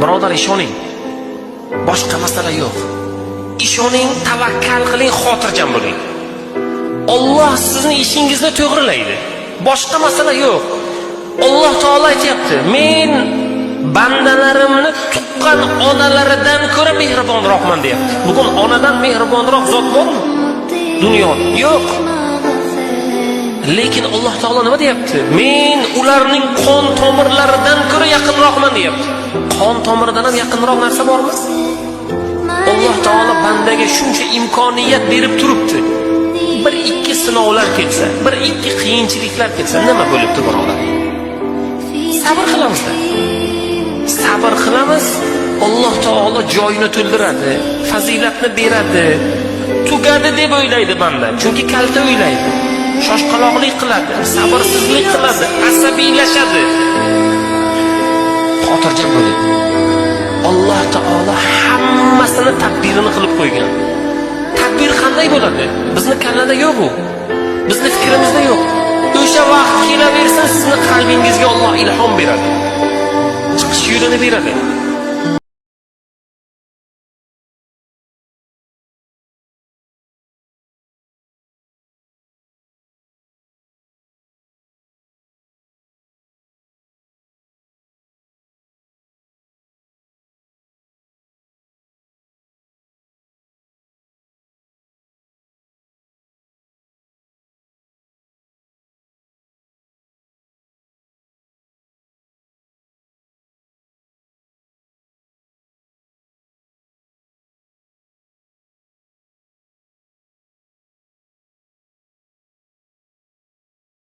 Birodar, ishoning. Boshqa masala yo'q. Ishoning, tavakkal qiling, xotirjam bo'ling. Alloh sizni ishingizni to'g'rilaydi. Boshqa masala yo'q. Alloh taolo aytayapti, men bandalarimni tuqqan onalaridan ko'ra mehribonroqman deyapti. Bugun onadan mehribonroq zot bormi? Dunyoda yo'q. Lekin Alloh taolo nima deyapti? Men ularning qon tomirlaridan ko'ra yaqinroqman deyapti. Qon tomiridan ham yaqinroq narsa bormi? Alloh taolo bandaga shuncha imkoniyat berib turibdi. Bir ikki sinovlar kelsa, bir ikki qiyinchiliklar kelsa, nima bo'libdi birodar? Sabr qilamizda. Sabr qilamiz, Alloh taolo joyini to'ldiradi, fazilatni beradi. Tugadi deb o'ylaydi banda, chunki kalta o'ylaydi. Shoshqaloqlik qiladi, sabrsizlik qiladi, asabiylashadi. Xotirjam bo'ling. Alloh taolo hammasini taqdirini qilib qo'ygan. Taqdir qanday bo'ladi? Bizning kallada yo'q u. Bizning fikrimizda yo'q. O'sha vaqt kelaversa, sizning qalbingizga Alloh ilhom beradi. Chiqish yo'lini beradi.